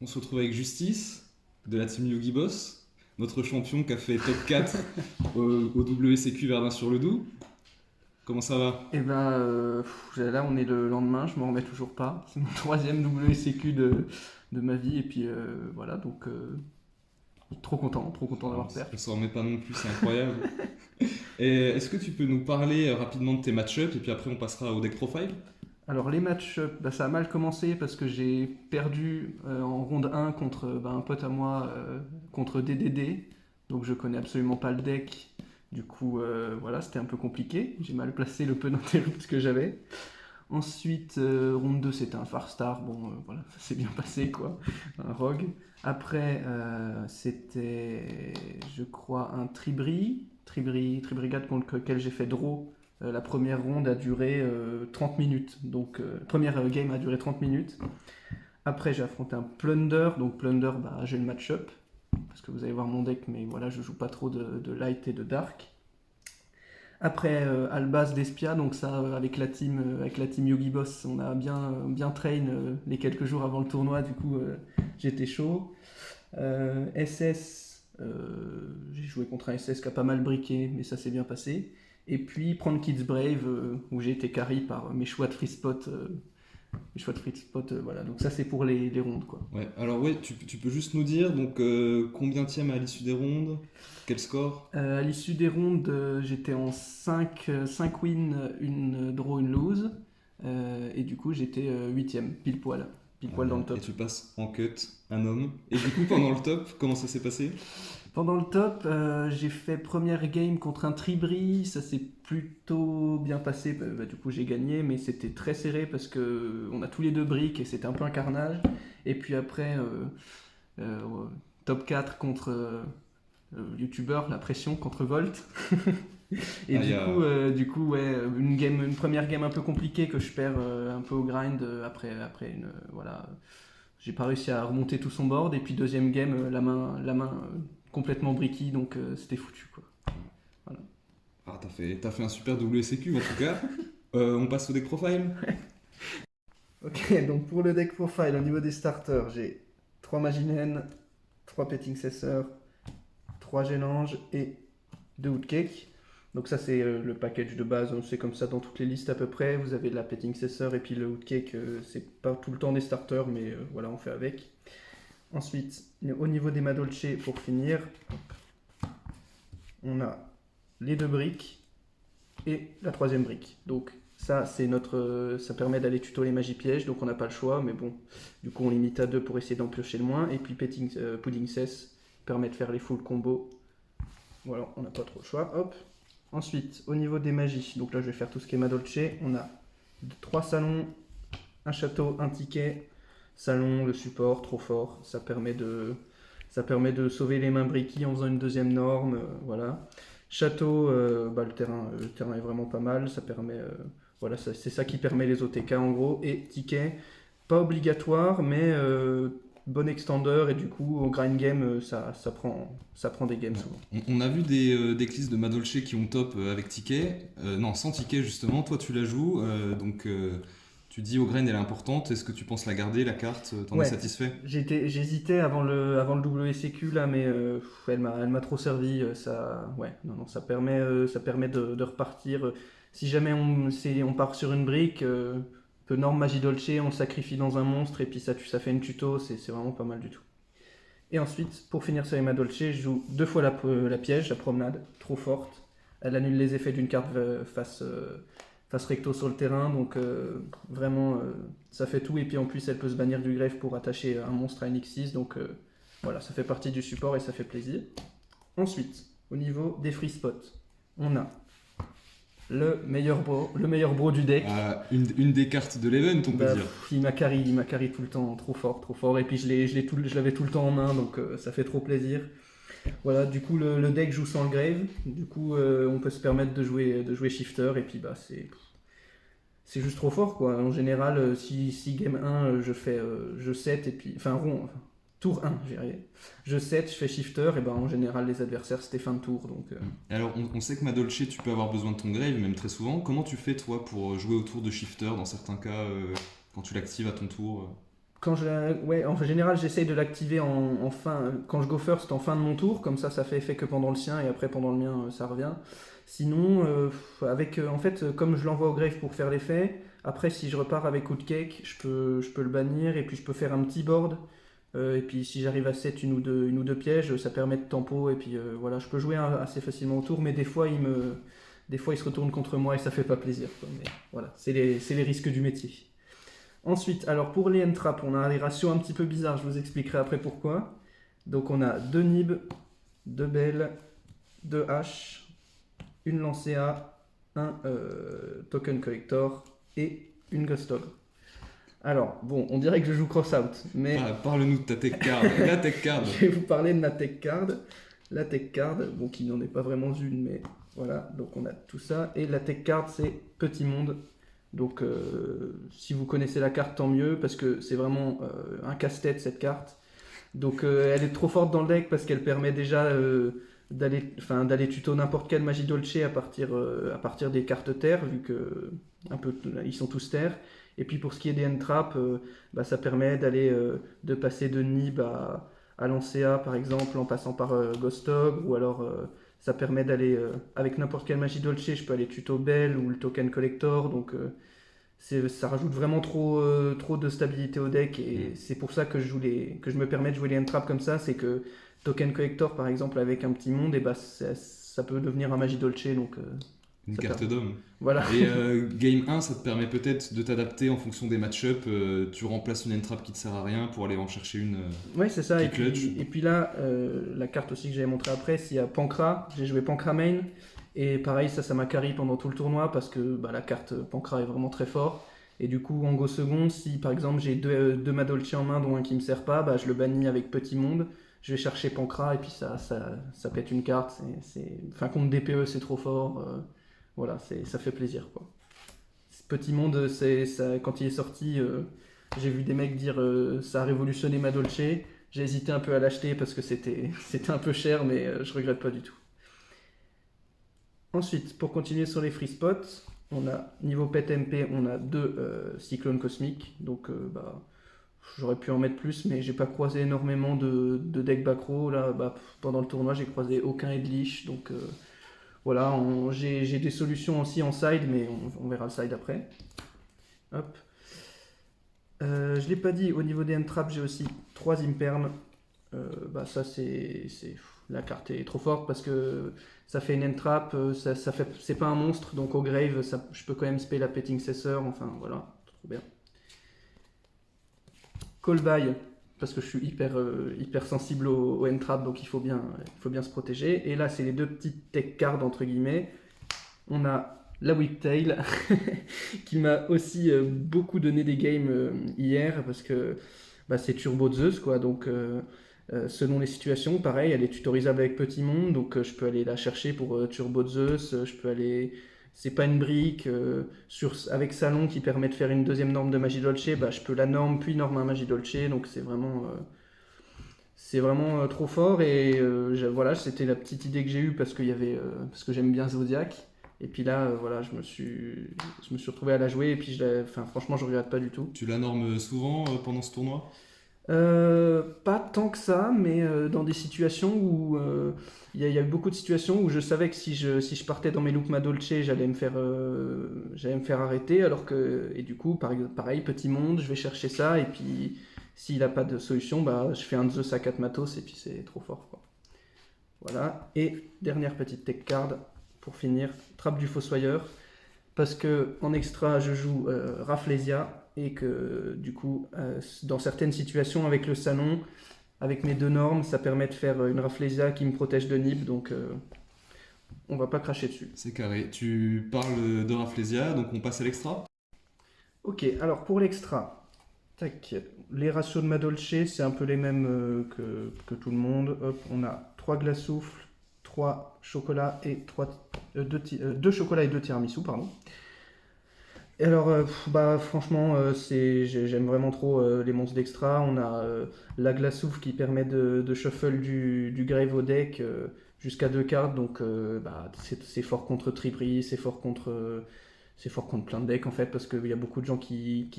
On se retrouve avec Justice de la team Yogi Boss, notre champion qui a fait top 4 au WCQ Verdun-sur-le-Doubs. Comment ça va? Là on est le lendemain, je m'en remets toujours pas. C'est mon troisième WCQ de ma vie et puis voilà trop content On d'avoir perdu. s'en remet pas non plus, c'est incroyable. Et est-ce que tu peux nous parler rapidement de tes match-ups et puis après on passera au deck profile? Alors les matchs, ça a mal commencé parce que j'ai perdu en ronde 1 contre un pote à moi contre DDD, donc je connais absolument pas le deck. Du coup voilà, c'était un peu compliqué. J'ai mal placé le peu d'interrupts que j'avais. Ensuite, ronde 2, c'était un Farstar. Bon, voilà, ça s'est bien passé, quoi. Un Rogue. Après, c'était, je crois, un Tribrigade contre lequel j'ai fait draw. La première ronde a duré 30 minutes. Donc, première game a duré 30 minutes. Après, j'ai affronté un Plunder. Donc, Plunder, j'ai le match-up. Parce que vous allez voir mon deck, mais voilà, je joue pas trop de light et de dark. Après Albaz d'Espia, donc ça avec la team Yogi Boss, on a bien train les quelques jours avant le tournoi, du coup j'étais chaud. SS, j'ai joué contre un SS qui a pas mal briqué, mais ça s'est bien passé. Et puis prendre Kids Brave, où j'ai été carry par mes choix de free spot. Voilà, donc ça c'est pour les rondes quoi. Ouais, alors ouais, tu peux juste nous dire donc combien tième à l'issue des rondes? Quel score? À l'issue des rondes, j'étais en 5 wins, une draw, une lose. Et du coup, j'étais 8ème, pile Ah poil dans bien. le Et top. tu passes en cut un homme. Et du coup pendant le top, comment ça s'est passé? Pendant le top, j'ai fait première game contre un Tribri, ça s'est plutôt bien passé. Du coup, j'ai gagné, mais c'était très serré parce que on a tous les deux briques et c'était un peu un carnage. Et puis après, euh, top 4 contre YouTuber, la pression contre Volt. Et Ah, il y a... ouais, une première game un peu compliquée que je perds un peu au grind après voilà, j'ai pas réussi à remonter tout son board. Et puis deuxième game, la main complètement bricky, donc c'était foutu quoi. Voilà. Ah, t'as fait un super WCQ en tout cas. On passe au deck profile? Ok, donc pour le deck profile, au niveau des starters, j'ai 3 Maginen, 3 Petting Cesseur, 3 Gélange et 2 Woodcake. Donc ça c'est le package de base, c'est comme ça dans toutes les listes à peu près. Vous avez la Petting Cesseur et puis le Woodcake, c'est pas tout le temps des starters, mais voilà, on fait avec. Ensuite, au niveau des Madolche, pour finir, on a les deux briques et la troisième brique. Donc ça, ça permet d'aller tuto les magies pièges, donc on n'a pas le choix, mais bon, du coup on limite à deux pour essayer d'en piocher le moins. Et puis Pudding Cess permet de faire les full combos. Voilà, on n'a pas trop le choix. Hop. Ensuite, au niveau des magies, donc là je vais faire tout ce qui est Madolche. On a 3 salons, un château, un ticket. Salon, le support, trop fort. Ça permet de sauver les mains bricky en faisant une deuxième norme. Voilà. Château, le terrain est vraiment pas mal. Ça permet, voilà, c'est ça qui permet les OTK en gros. Et ticket, pas obligatoire, mais bon extender. Et du coup, au grind game, ça prend des games Ouais. souvent. On a vu des listes de Madolche qui ont top avec ticket. Non, sans ticket justement. Toi, tu la joues. Donc, tu dis au grain, elle est importante. Est-ce que tu penses la garder, la carte? T'en es Ouais, satisfait? j'hésitais avant le WCQ là, mais elle m'a trop servi. Ouais, non, non, ça permet de repartir. Si jamais on part sur une brique, peu norme magie dolce, on le sacrifie dans un monstre et puis ça fait une tuto, c'est vraiment pas mal du tout. Et ensuite, pour finir sur Emma Dolce, je joue deux fois la piège, la promenade, trop forte. Elle annule les effets d'une carte face recto sur le terrain, donc vraiment ça fait tout. Et puis en plus, elle peut se bannir du greffe pour attacher un monstre à une X6, donc voilà, ça fait partie du support et ça fait plaisir. Ensuite, au niveau des free spots, on a le meilleur bro du deck. Ah, une des cartes de l'event, on peut dire. Il m'a carry tout le temps, trop fort, trop fort. Et puis je l'avais tout le temps en main, donc ça fait trop plaisir. Voilà, du coup le deck joue sans le grave, du coup on peut se permettre de jouer shifter et puis c'est juste trop fort quoi. En général, si game 1 je set et puis enfin tour 1, j'ai arrivé. Je set, je fais shifter et ben en général les adversaires c'était fin de tour donc Alors, on sait que Madolche, tu peux avoir besoin de ton grave, même très souvent. Comment tu fais, toi, pour jouer autour de Shifter dans certains cas, quand tu l'actives à ton tour? Ouais, en général, j'essaye de l'activer en fin, quand je go first en fin de mon tour, comme ça fait effet que pendant le sien et après pendant le mien, ça revient. Sinon, en fait, comme je l'envoie au grave pour faire l'effet, après si je repars avec coup de cake, je peux le bannir et puis je peux faire un petit board. Et puis si j'arrive à set une ou deux pièges, ça permet de tempo et puis voilà, je peux jouer assez facilement au tour, mais des fois il se retourne contre moi et ça fait pas plaisir, quoi. Mais voilà, c'est les risques du métier. Ensuite, alors pour les end-traps, on a des ratios un petit peu bizarres, je vous expliquerai après pourquoi. Donc on a 2 nib, 2 bell, 2 haches, une lancea, un token collector et une ghost ogre. Alors, bon, on dirait que je joue cross-out, mais Parle-nous de ta tech card. La tech card. je vais vous parler de ma tech card. La tech card, bon, qui n'en est pas vraiment une, mais voilà, donc on a tout ça. Et la tech card, c'est Petit Monde. Donc, si vous connaissez la carte, tant mieux, parce que c'est vraiment un casse-tête cette carte. Donc, elle est trop forte dans le deck parce qu'elle permet déjà d'aller tuto n'importe quelle magie dolce à partir des cartes terre, vu que ils sont tous terre. Et puis pour ce qui est des end-traps, bah, ça permet de passer de Nib à Lancea par exemple en passant par Ghost Ogre, ou alors ça permet d'aller avec n'importe quelle magie dolce, je peux aller tuto Bell ou le token collector, donc ça rajoute vraiment trop de stabilité au deck et c'est pour ça que je me permets de jouer les end-traps comme ça, c'est que token collector par exemple avec un petit monde, et bah, ça peut devenir un magie dolce, donc Une ça carte permet. d'homme. Voilà. Et Game 1, ça te permet peut-être de t'adapter en fonction des match-up. Tu remplaces une entrap qui te sert à rien pour aller en chercher une Ouais, c'est ça. qui Et clutch. puis là, la carte aussi que j'avais montré après, s'il y a Pancra, j'ai joué Pancra main. Et pareil, ça m'a carry pendant tout le tournoi parce que bah, la carte Pancra est vraiment très fort. Et du coup, en go second, si par exemple j'ai deux Madolche en main, dont un qui me sert pas, bah, je le bannis avec Petit Monde. Je vais chercher Pancra et puis ça pète une carte. Enfin, contre DPE, c'est trop fort. Voilà, ça fait plaisir, quoi. Petit Monde, quand il est sorti, j'ai vu des mecs dire ça a révolutionné ma Dolce. J'ai hésité un peu à l'acheter parce que c'était un peu cher, mais je regrette pas du tout. Ensuite, pour continuer sur les free spots, on a niveau pet MP, on a deux cyclones cosmiques. Donc, bah, j'aurais pu en mettre plus, mais j'ai pas croisé énormément de decks back row. Là, bah, pendant le tournoi, j'ai croisé aucun Edlich. Donc, voilà, j'ai des solutions aussi en side, mais on verra le side après. Hop. Je l'ai pas dit, au niveau des end-traps, j'ai aussi 3 imperm. Bah ça, la carte est trop forte parce que ça fait une end-trap, c'est pas un monstre, donc au grave, je peux quand même spell la Petting Cessor, enfin voilà, trop bien. Call by, parce que je suis hyper sensible au end-trap, donc il faut bien se protéger. Et là, c'est les deux petites tech cards, entre guillemets. On a la Whiptail, qui m'a aussi beaucoup donné des games hier, parce que bah, c'est Turbo Zeus, quoi. Donc, selon les situations, pareil, elle est tutorisable avec Petit Monde, donc je peux aller la chercher pour Turbo Zeus. Je peux aller. C'est pas une brique. Avec Salon qui permet de faire une deuxième norme de Magie Dolce, bah, je peux la norme puis norme un Magie Dolce, donc c'est vraiment trop fort. Et voilà, c'était la petite idée que j'ai eue parce parce que j'aime bien Zodiac. Et puis là, voilà, je me suis retrouvé à la jouer et puis enfin, franchement, je regrette pas du tout. Tu la normes souvent pendant ce tournoi? Pas tant que ça, mais dans des situations où il y a eu beaucoup de situations où je savais que si je partais dans mes loops Madolce, j'allais me faire arrêter. Et du coup, pareil, Petit Monde, je vais chercher ça. Et puis, s'il n'a pas de solution, bah, je fais un Zeus à 4 matos et puis c'est trop fort, quoi. Voilà. Et dernière petite tech card pour finir, Trappe du Fossoyeur. Parce que en extra, je joue Rafflesia et que du coup, dans certaines situations avec le salon, avec mes deux normes, ça permet de faire une Rafflesia qui me protège de Nib, donc on va pas cracher dessus. C'est carré. Tu parles de Rafflesia, donc on passe à l'extra? Ok, alors pour l'extra, tac, les ratios de Madolce, c'est un peu les mêmes que tout le monde. Hop, on a 3 glaces souffles, 3 chocolats et 2 chocolats et 2 tiramisu, pardon. Et alors, bah, franchement, j'aime vraiment trop les monstres d'extra. On a la glace souffle qui permet de shuffle du grave au deck jusqu'à 2 cartes. Donc, bah, c'est fort contre Tripri, c'est fort contre c'est fort contre plein de decks en fait, parce qu'il y a beaucoup de gens qui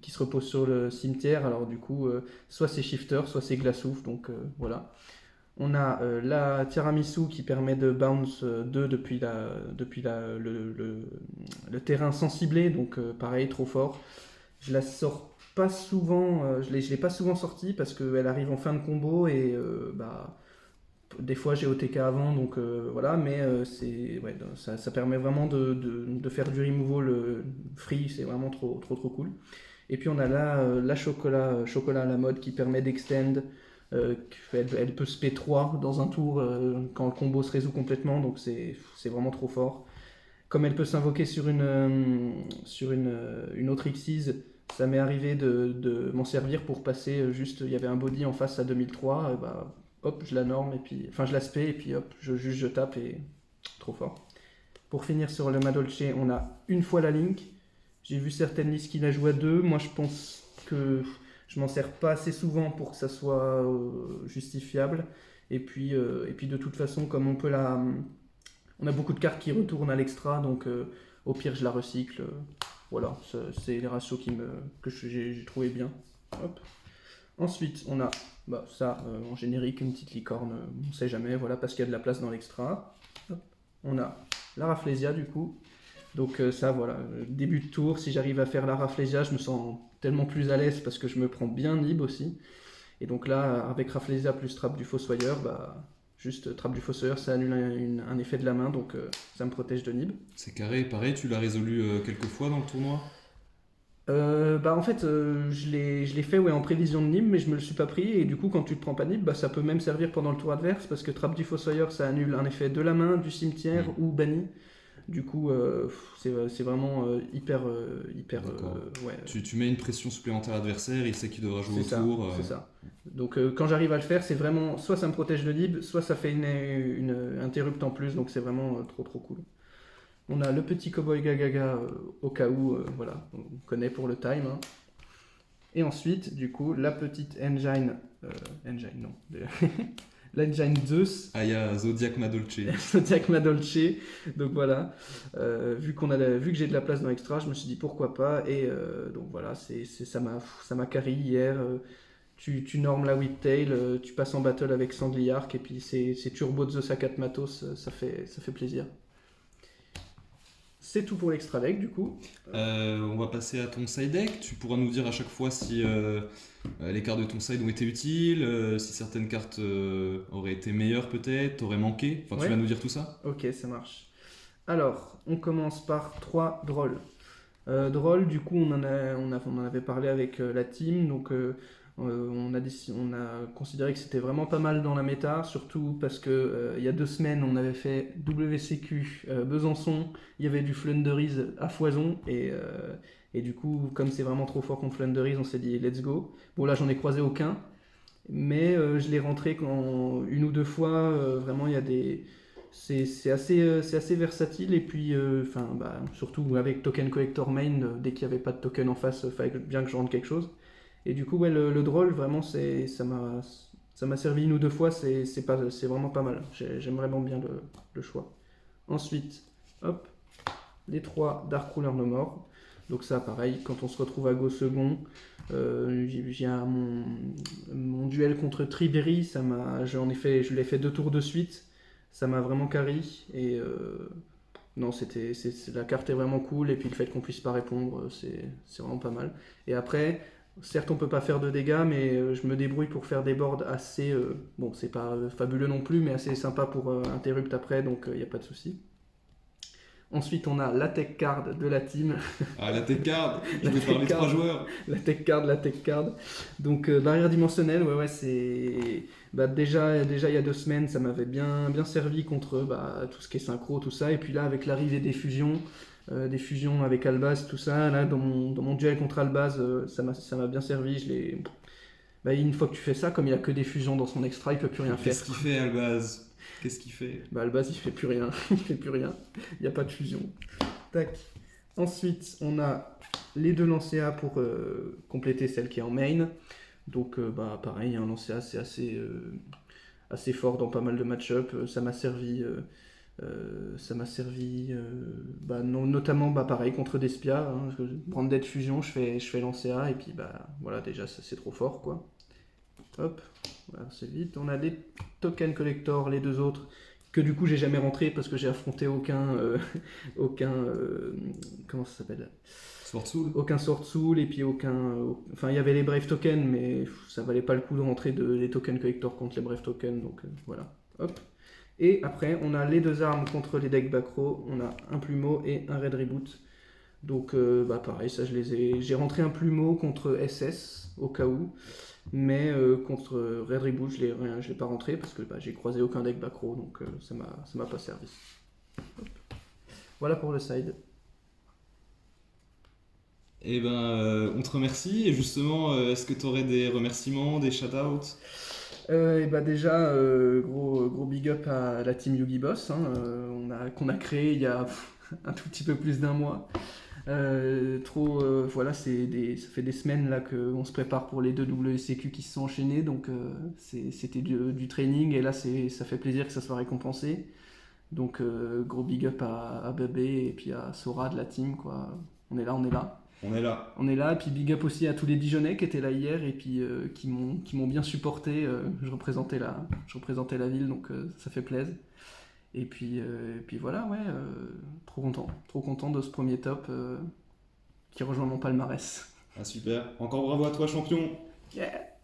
se reposent sur le cimetière. Alors du coup, soit c'est Shifter, soit c'est Glassoof, donc voilà. On a la Tiramisu qui permet de bounce 2 le terrain sans cibler, donc pareil, trop fort. Je la sors pas souvent, je l'ai pas souvent sortie parce qu'elle arrive en fin de combo et des fois j'ai OTK avant, donc voilà, mais ouais, ça permet vraiment de faire du removal free, c'est vraiment trop, trop, trop cool. Et puis on a la chocolat à la mode qui permet d'extend. Elle peut spé 3 dans un tour quand le combo se résout complètement, donc c'est vraiment trop fort. Comme elle peut s'invoquer sur une autre Xyz, ça m'est arrivé de m'en servir pour passer juste. Il y avait un body en face à 2003, hop, je la norme, et puis, enfin je la spé, et puis hop, je tape, et trop fort. Pour finir sur le Madolche, on a une fois la Link. J'ai vu certaines listes qui la jouent à 2. Moi je pense que je m'en sers pas assez souvent pour que ça soit justifiable. Et puis de toute façon, comme on a beaucoup de cartes qui retournent à l'extra, donc au pire je la recycle. Voilà, c'est les ratios que j'ai trouvé bien. Hop. Ensuite, on a ça en générique, une petite licorne, on sait jamais, voilà, parce qu'il y a de la place dans l'extra. Hop. On a la Rafflesia du coup. Donc ça, voilà, début de tour, si j'arrive à faire la Rafflesia, je me sens tellement plus à l'aise parce que je me prends bien Nib aussi. Et donc là, avec Rafflesia plus Trappe du Fossoyeur, juste Trappe du Fossoyeur, ça annule un effet de la main, donc ça me protège de Nib. C'est carré, pareil, tu l'as résolu quelques fois dans le tournoi? En fait, je l'ai fait ouais, en prévision de Nib, mais je me le suis pas pris. Et du coup, quand tu te prends pas Nib, ça peut même servir pendant le tour adverse parce que Trappe du Fossoyeur, ça annule un effet de la main, du cimetière ou banni. Du coup, c'est vraiment hyper. Ouais. Tu mets une pression supplémentaire à l'adversaire, il sait qu'il devra jouer autour. C'est ça. Donc, quand j'arrive à le faire, c'est vraiment. Soit ça me protège de Nib, soit ça fait une interrupt en plus. Donc, c'est vraiment trop trop cool. On a le petit Cowboy Gagaga au cas où, voilà, on connaît pour le time. Hein. Et ensuite, du coup, la petite Engine. Engine, non. L'Engine Zeus. Ah, il y a Zodiac Madolche. Zodiac Madolche. Donc voilà. Vu que j'ai de la place dans l'extra, je me suis dit pourquoi pas. Et donc voilà, ça m'a carry hier. Tu normes la Whiptail, tu passes en battle avec Sangliark, et puis c'est Turbo Zeus à 4 matos, ça fait plaisir. C'est tout pour l'extra deck du coup. On va passer à ton side deck. Tu pourras nous dire à chaque fois si les cartes de ton side ont été utiles, si certaines cartes auraient été meilleures peut-être, t'auraient manqué. Enfin, tu vas nous dire tout ça? Ok, ça marche. Alors, on commence par 3 drôles. Drôle, du coup, on en avait parlé avec la team, donc on a considéré que c'était vraiment pas mal dans la méta, surtout parce que il y a 2 semaines, on avait fait WCQ Besançon, il y avait du Flunderies à foison, et du coup, comme c'est vraiment trop fort contre Flunderies, on s'est dit let's go. Bon, là, j'en ai croisé aucun, mais je l'ai rentré une ou deux fois, vraiment, il y a des... C'est assez versatile, et puis surtout avec token collector main, dès qu'il n'y avait pas de token en face, il fallait bien que je rentre quelque chose. Et du coup, ouais, le drôle, vraiment, ça m'a servi une ou deux fois, c'est vraiment pas mal. J'aime vraiment bien le choix. Ensuite, hop, les 3 Dark Ruler No More. Donc ça, pareil, quand on se retrouve à Go second, j'ai mon duel contre Triberry, je l'ai fait 2 tours de suite. Ça m'a vraiment carry, et non, la carte est vraiment cool, et puis le fait qu'on puisse pas répondre, c'est vraiment pas mal. Et après, certes on peut pas faire de dégâts, mais je me débrouille pour faire des boards assez, bon c'est pas fabuleux non plus, mais assez sympa pour interrupt après, donc il n'y a pas de souci. Ensuite, on a la tech card de la team. Ah, la tech card. Je vais parler 3 joueurs. La tech card. Donc, barrière dimensionnelle, ouais, c'est... déjà, il y a 2 semaines, ça m'avait bien servi contre tout ce qui est synchro, tout ça. Et puis là, avec l'arrivée des fusions avec Albaz, tout ça, là, dans mon duel contre Albaz, ça m'a bien servi. Une fois que tu fais ça, comme il a que des fusions dans son extra, il peut plus rien faire. Qu'est-ce qu'il fait, Albaz? Qu'est-ce qu'il fait? Albaz, il fait plus rien. Il fait plus rien. Il n'y a pas de fusion. Tac. Ensuite, on a les 2 lancers pour compléter celle qui est en main. Donc, pareil, un lancer c'est assez fort dans pas mal de match-up. Ça m'a servi Ça m'a servi notamment pareil contre Despia, hein, Branded Fusion, je fais lancer A et puis voilà, déjà ça c'est trop fort quoi. Hop, voilà, c'est vite. On a les token collector, les deux autres, que du coup j'ai jamais rentré parce que j'ai affronté aucun comment ça s'appelle, Sword Soul. aucun Sword Soul et puis enfin il y avait les Brave Tokens mais ça valait pas le coup de rentrer les token collector contre les Brave Tokens, donc voilà. Hop. Et après on a les deux armes contre les decks Backrow, on a un Plumeau et un Red Reboot. Donc pareil, ça j'ai rentré un Plumeau contre SS au cas où. Mais contre Red Reboot, je l'ai pas rentré parce que j'ai croisé aucun deck backrow, donc ça m'a pas servi. Hop. Voilà pour le side. Et on te remercie. Et justement, est-ce que tu aurais des remerciements, des shout-outs? Déjà, gros big up à la team Yugi Boss, hein, qu'on a créé il y a un tout petit peu plus d'un mois. Voilà, ça fait des semaines là qu'on se prépare pour les 2 WCQ qui se sont enchaînés, donc c'était du training et là ça fait plaisir que ça soit récompensé. Donc gros big up à Bébé et puis à Sora de la team quoi. On est là. On est là. On est là, et puis big up aussi à tous les Dijonais qui étaient là hier et puis qui m'ont bien supporté. Je représentais la ville, donc ça fait plaisir. Et puis voilà, ouais, trop content de ce premier top qui rejoint mon palmarès. Ah super. Encore bravo à toi, champion. Yeah.